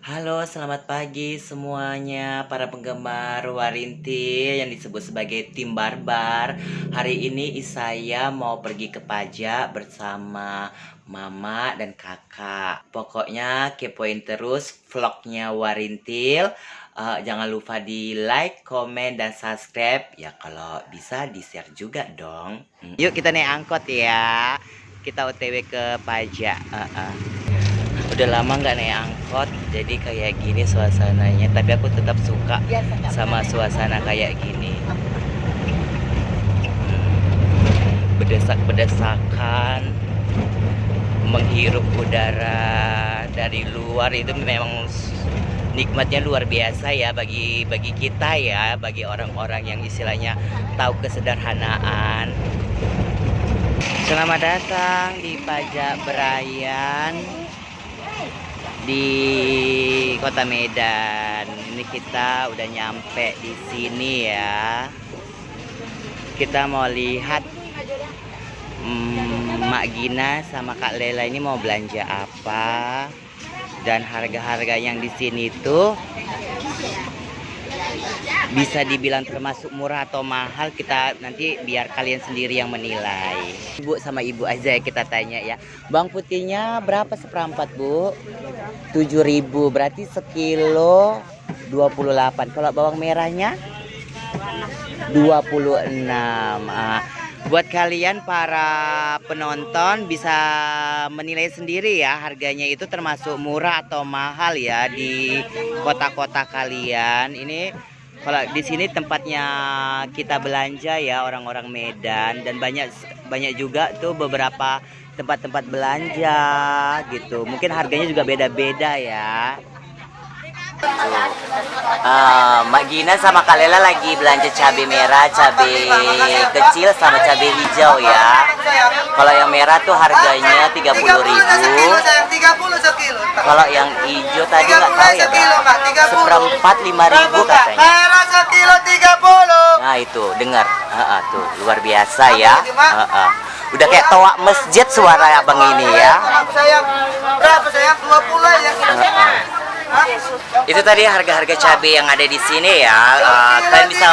Halo, selamat pagi semuanya para penggemar Warintil yang disebut sebagai tim barbar. Hari ini saya mau pergi ke pajak bersama mama dan kakak. Pokoknya kepoin terus vlognya Warintil. Jangan lupa di like, komen, dan subscribe. Ya kalau bisa di share juga dong. Yuk kita naik angkot ya. Kita OTW ke pajak. Udah lama nggak naik angkot, jadi kayak gini suasananya. Tapi aku tetap suka sama suasana kayak gini. Berdesak-berdesakan, menghirup udara dari luar itu memang nikmatnya luar biasa ya bagi kita ya, bagi orang-orang yang istilahnya tahu kesederhanaan. Selamat datang di Pajak Berayan di Kota Medan. Ini kita udah nyampe di sini ya. Kita mau lihat Mak Gina sama Kak Lela ini mau belanja apa dan harga-harga yang di sini tuh bisa dibilang termasuk murah atau mahal. Kita nanti biar kalian sendiri yang menilai. Ibu sama ibu aja ya kita tanya ya. Bawang putihnya berapa seperempat bu? 7.000, berarti sekilo 28. Kalau bawang merahnya 26. Buat kalian para penonton bisa menilai sendiri ya, harganya itu termasuk murah atau mahal ya di kota-kota kalian. Ini kalau di sini tempatnya kita belanja ya, orang-orang Medan, dan banyak juga tuh beberapa tempat-tempat belanja gitu. Mungkin harganya juga beda-beda ya. Mak Gina sama Kak Lela lagi belanja cabai merah, cabai kecil sama cabai hijau ya. Kalau yang merah tuh harganya 30.000. Kalau yang hijau tadi nggak tahu ya Bang. Seperempat 5.000 katanya. Merah sekilo 30. Nah itu dengar, tuh luar biasa ya. Udah kayak toa masjid suara abang ini ya. Berapa sayang? 20 ya. Itu tadi harga-harga cabai yang ada di sini ya. Kalian bisa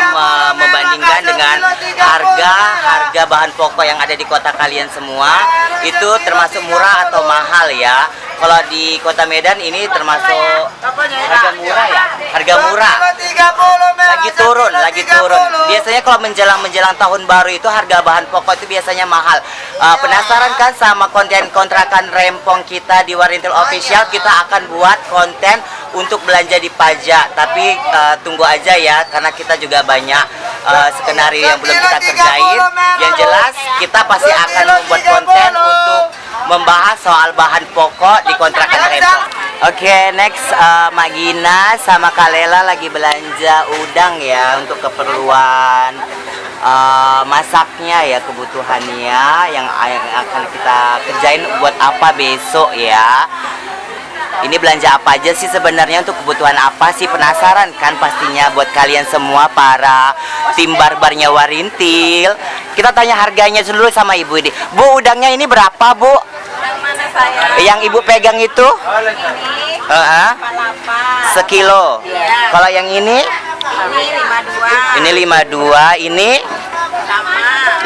membandingkan dengan harga bahan pokok yang ada di kota kalian semua. Itu termasuk murah atau mahal ya. Kalau di Kota Medan ini termasuk harga murah ya. Harga murah. Lagi turun. Biasanya kalau menjelang tahun baru itu harga bahan pokok itu biasanya mahal. Penasaran kan sama konten kontrakan rempong kita di Warintil Official? Kita akan buat konten untuk belanja di pajak, tapi tunggu aja ya, karena kita juga banyak skenario yang belum kita kerjain. Yang jelas kita pasti akan membuat konten untuk membahas soal bahan pokok di kontrakan rempong. Oke, next Mak Gina sama Kak Lela lagi belanja udang ya untuk keperluan masaknya ya, kebutuhannya yang akan kita kerjain buat apa besok ya. Ini belanja apa aja sih sebenarnya, untuk kebutuhan apa sih? Penasaran kan pastinya buat kalian semua para tim barbarnya Warintil. Kita tanya harganya dulu sama ibu ini. Bu, udangnya ini berapa bu? Yang mana saya? Yang ibu pegang itu? Ini sekilo. Ya. Kalau yang ini? Ini 52. Ini 52. Ini Sama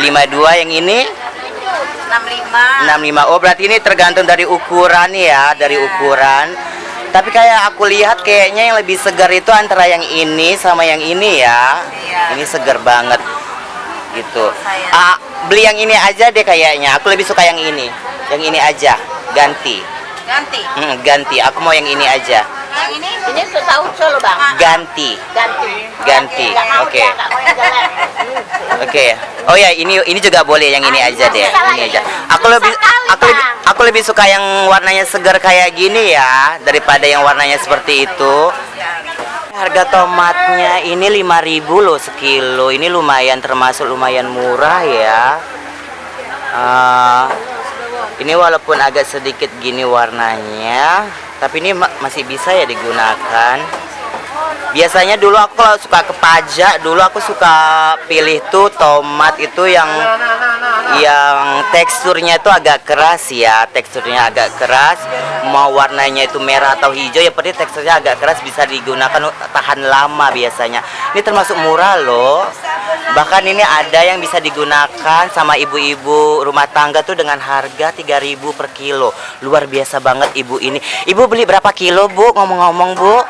52. Yang ini 65. 65. Oh berarti ini tergantung dari ukuran ya, dari ukuran. Tapi kayak aku lihat kayaknya yang lebih segar itu antara yang ini sama yang ini ya. Iya. Ini segar banget gitu. Saya. Beli yang ini aja deh kayaknya. Aku lebih suka yang ini. Yang ini aja. Ganti. Ganti. Aku mau yang ini aja. Yang ini setahu solo bang. Ganti. Ganti. Oke. Oke. Oh ya, ini juga boleh, yang ini aja deh. Ini aja. Aku lebih suka yang warnanya segar kayak gini ya, daripada yang warnanya seperti itu. Harga tomatnya ini 5.000 loh sekilo. Ini termasuk lumayan murah ya. Ini walaupun agak sedikit gini warnanya, tapi ini masih bisa ya digunakan. Biasanya dulu aku kalau suka ke pajak, dulu aku suka pilih tuh tomat itu yang teksturnya itu agak keras ya, teksturnya agak keras. Mau warnanya itu merah atau hijau, ya penting teksturnya agak keras, bisa digunakan tahan lama biasanya. Ini termasuk murah loh. Bahkan ini ada yang bisa digunakan sama ibu-ibu rumah tangga tuh dengan harga 3.000 per kilo. Luar biasa banget ibu ini. Ibu beli berapa kilo, Bu? Ngomong-ngomong, Bu.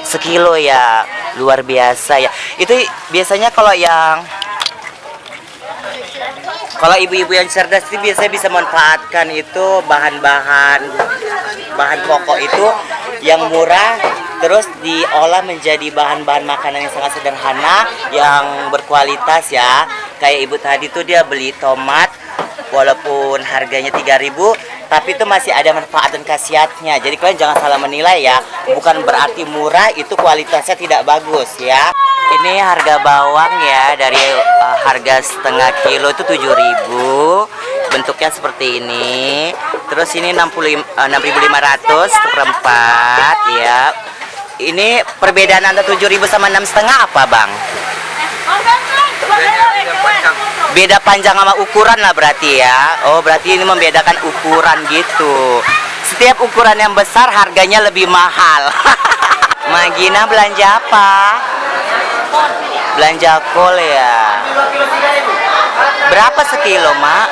Sekilo ya, luar biasa ya. Itu biasanya kalau ibu-ibu yang cerdas sih biasanya bisa manfaatkan itu bahan pokok itu yang murah, terus diolah menjadi bahan-bahan makanan yang sangat sederhana yang berkualitas ya. Kayak ibu tadi tuh dia beli tomat walaupun harganya 3.000, tapi itu masih ada manfaat dan khasiatnya. Jadi kalian jangan salah menilai ya. Bukan berarti murah itu kualitasnya tidak bagus ya. Ini harga bawang ya, dari harga setengah kilo itu 7.000. Bentuknya seperti ini. Terus ini 6.500 seperempat ya. Ini perbedaan antara 7.000 sama 6,5 apa, Bang? Beda panjang sama ukuran lah berarti ya. Oh, berarti ini membedakan ukuran gitu. Setiap ukuran yang besar harganya lebih mahal. Magina belanja apa? Belanja kol ya. Berapa sekilo, Mak?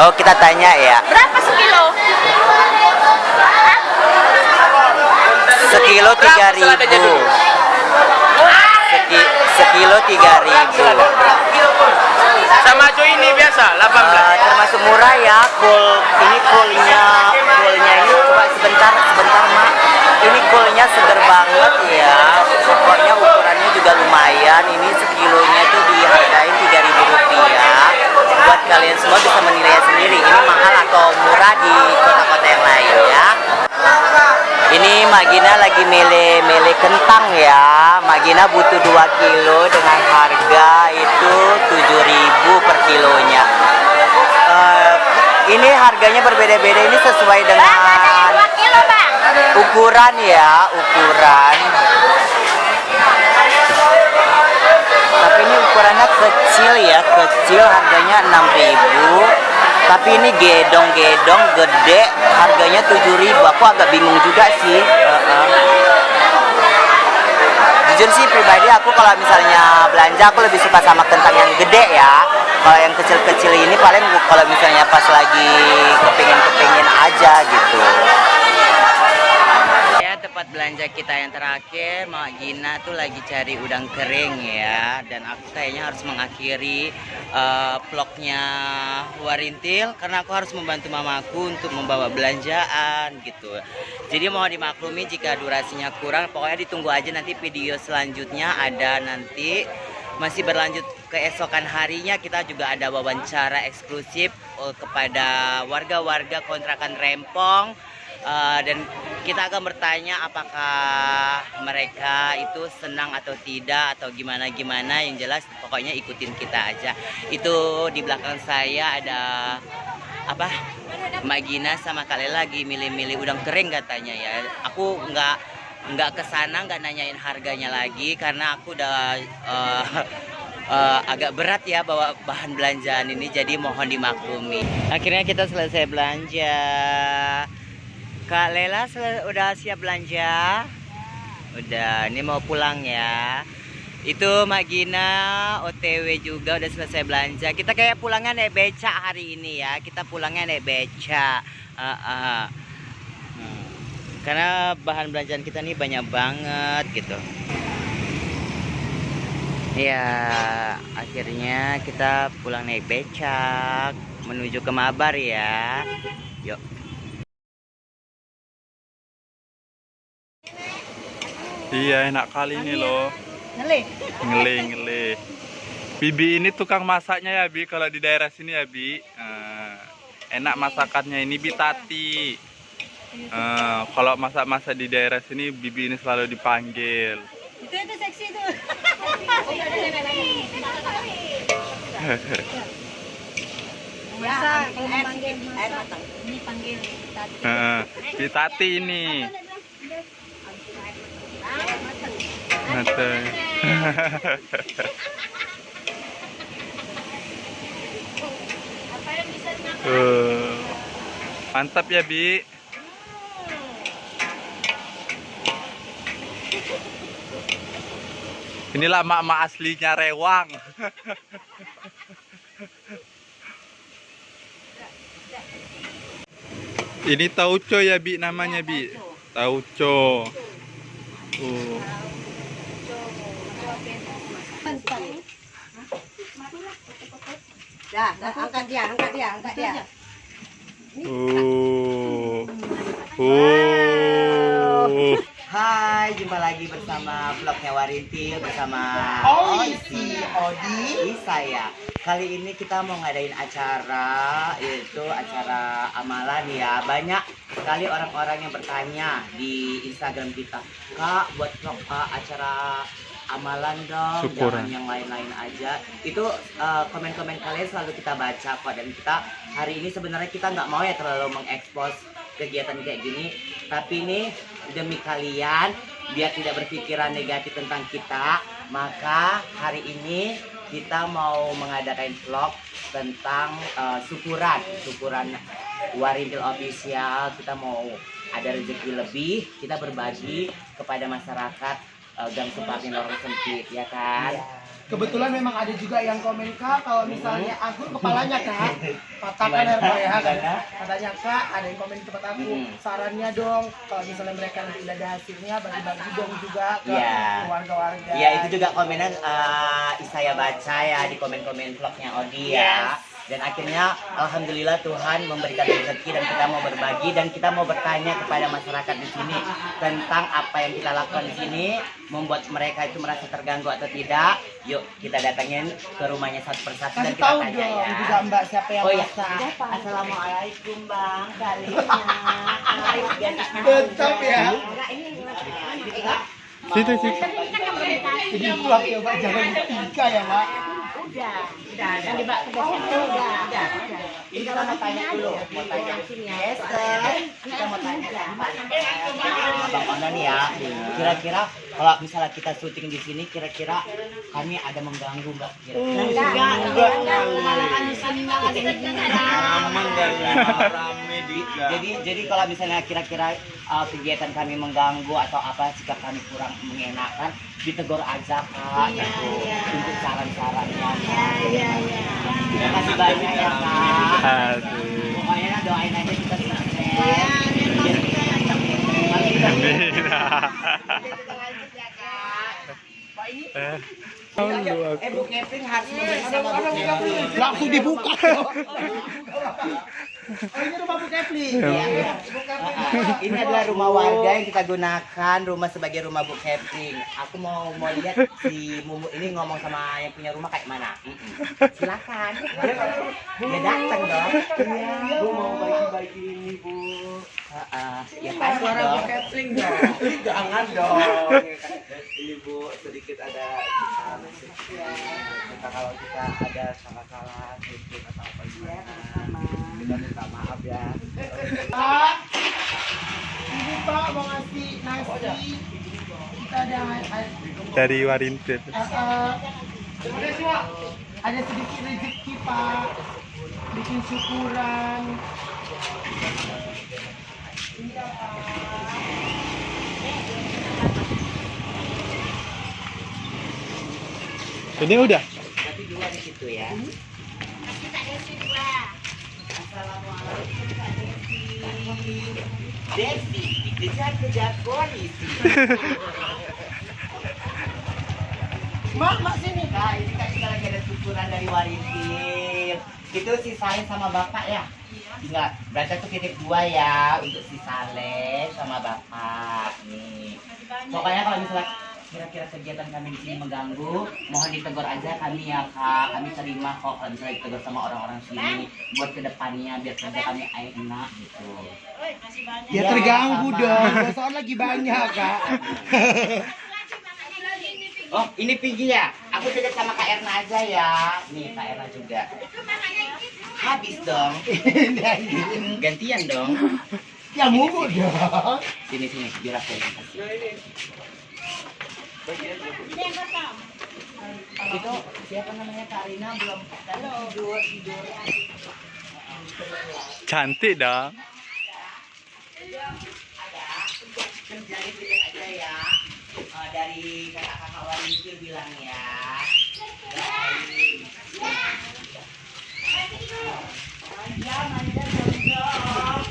Oh, kita tanya ya. Berapa sekilo? Sekilo 3.000. Sekilo 3.000. Sama Jo ini biasa 18. Termasuk murah ya. Ini kolnya ini coba sebentar Mak. Ini kolnya seger banget ya. Pokoknya ukurannya juga lumayan. Ini sekilonya tuh dihargain 3.000 rupiah. Buat kalian semua bisa menilai sendiri ini mahal atau murah di kota-kota yang lain ya. Ini Magina lagi mele kentang ya. Magina butuh 2 kilo dengan harga itu 7.000 per kilonya. Ini harganya berbeda-beda, ini sesuai dengan ukuran ya, ukuran. Tapi ini ukurannya kecil ya, kecil, harganya 6.000. Tapi ini gedong-gedong gede, harganya 7.000. Aku agak bingung juga sih. Jujur sih pribadi aku kalau misalnya belanja aku lebih suka sama kentang yang gede ya. Kalau yang kecil-kecil ini paling kalau misalnya pas lagi kepingin aja gitu. Ya, tempat belanja kita yang terakhir, Mak Gina tuh lagi cari udang kering ya. Dan aku kayaknya harus mengakhiri vlognya Warintil karena aku harus membantu mamaku untuk membawa belanjaan gitu. Jadi mohon dimaklumi jika durasinya kurang. Pokoknya ditunggu aja nanti video selanjutnya ada nanti. Masih berlanjut keesokan harinya kita juga ada wawancara eksklusif kepada warga-warga kontrakan Rempong. Dan kita akan bertanya apakah mereka itu senang atau tidak atau gimana, yang jelas pokoknya ikutin kita aja. Itu di belakang saya ada apa, Mbak Gina sama Kak Lela lagi milih-milih udang kering katanya ya. Aku nggak kesana, nggak nanyain harganya lagi karena aku udah agak berat ya bawa bahan belanjaan ini, jadi mohon dimaklumi. Akhirnya kita selesai belanja. Kak Lela udah siap belanja? Udah, ini mau pulang ya. Itu Mak Gina OTW juga udah selesai belanja. Kita kayak pulangnya naik beca hari ini ya. Kita pulangnya naik beca. Karena bahan belanjaan kita nih banyak banget gitu. Ya, akhirnya kita pulang naik becak menuju ke Mabar ya. Yuk. Iya, enak kali ini loh. Ngele. Bibi ini tukang masaknya ya, Bi, kalau di daerah sini ya, Bi. Enak masakannya ini, Bi Tati. Kalau masak-masak di daerah sini Bibi ini selalu dipanggil. Itu seksi tuh. Biasa kalau memanggil masak ini panggil Tati. Bi Tati ini. Mantap. Mantap ya, Bi. Inilah mak-mak aslinya Rewang. Ini tauco ya, Bi, namanya, Bi. Tauco. Dah, angkat dia. Hai, jumpa lagi bersama vlognya Warintil bersama Oisi, Odi. saya. Kali ini kita mau ngadain acara, yaitu acara amalan ya. Banyak sekali orang-orang yang bertanya di Instagram kita, Kak, buat vlog acara amalan dong, Syukuran. jangan yang lain-lain aja. Itu komen-komen kalian selalu kita baca kok, dan kita hari ini sebenarnya kita nggak mau ya terlalu mengekspos kegiatan kayak gini, tapi ini demi kalian biar tidak berpikiran negatif tentang kita, maka hari ini kita mau mengadakan vlog tentang syukuran Warintil Official. Kita mau ada rezeki lebih, kita berbagi kepada masyarakat Gang Suparni Lorong Sempit, ya kan? Kebetulan memang ada juga yang komen, Kak, kalau misalnya aku kepalanya, Kak, patahkan ya, katanya, Kak, ada yang komen di tempat aku, sarannya dong kalau misalnya mereka nanti udah ada hasilnya bagi-bagi dong juga ke warga-warga. Iya, itu juga komenan saya baca ya di komen-komen vlognya Odi ya. Dan akhirnya alhamdulillah Tuhan memberikan rezeki dan kita mau berbagi dan kita mau bertanya kepada masyarakat di sini tentang apa yang kita lakukan di sini membuat mereka itu merasa terganggu atau tidak. Yuk kita datangin ke rumahnya satu persatu dan Kasih kita tahu tanya dong ya. juga Mbak siapa yang Oh ya, masak. assalamualaikum Bang, kalinya. Tetap ya. Situ. Jadi vlog ya, Mbak, jangan ditika ya, Mbak. Udah. Kan Mbak udah. Ini kita mau tanya dulu, mau tanya. Yes, kita mau tanya sama Abang Onan ya. Kira-kira kalau misalnya kita syuting di sini, kira-kira kami ada mengganggu nggak? Jadi kalau misalnya kira-kira kegiatan kami mengganggu atau apa sikap kami kurang mengenakan, ditegur aja Kak, gitu. Untuk saran-sarannya. Terima kasih banyak ya Kak. Aduh. Pokoknya doain aja kita sukses. Bu Kevin harus memberi sama Bu Kevin. Langsung dibuka. Oh, ini rumah Bu Kevin. Ini adalah rumah warga yang kita gunakan, rumah sebagai rumah Bu Kevin. Aku mau lihat si Mumu ini ngomong sama yang punya rumah kayak mana. Silakan. Dia datang dong. Iya, Bu mau bagi-bagi ini Bu. Ya pasti Suara dong. Bu Kevin dong. Jangan dong. Ini Bu sedikit ada kita kalau kita ada salah-salah sedikit atau apa gimana. Kita minta maaf ya. Pak, ini Pak mau ngasih nasi. Kita ada Dari Warintil. ada sedikit rezeki Pak. Bikin syukuran. Iya Pak. Ini udah. Tapi dua di situ ya. Assalamualaikum Kak Desi. Desi polisi. Mak sini. Kak, ini kan kita lagi ada syukuran dari Warintil. Itu si Saleh sama Bapak ya? Ingat, berarti aku titip dua ya untuk si Saleh sama Bapak. Nih. Pokoknya kalau misalnya kira-kira kegiatan kami di sini mengganggu, mohon ditegur aja kami ya Kak. Kami terima kok kalau misalnya ditegur sama orang-orang sini buat kedepannya biar kerja kami enak gitu. Ya Iya, terganggu sama. dong. Soal lagi banyak Kak. Oh, ini Piggy ya? Aku titip sama Kak Erna aja ya. Nih, Kak Erna juga. Habis dong. Gantian dong. Ya mumu dong. Sini, biar aku yang kasih. Ini yang kosong. Itu siapa namanya Karina belum tidur. Cantik dong. Kerjain sedikit aja ya. Dari kakak-kakak Warintil bilang ya. Baik. Manja dong.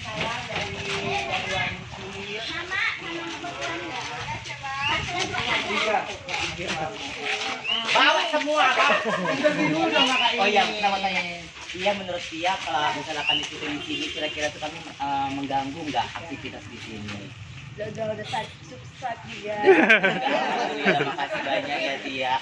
Saya dari Warintil. Bawa semua, Kak. Interview dulu dong kakak ini. Oh iya, nama tanya. Iya, menurut dia kalau misalkan di situ di sini kira-kira tuh kami mengganggu nggak aktivitas di sini? Udah subscribe juga. Terima kasih banyak ya Tia.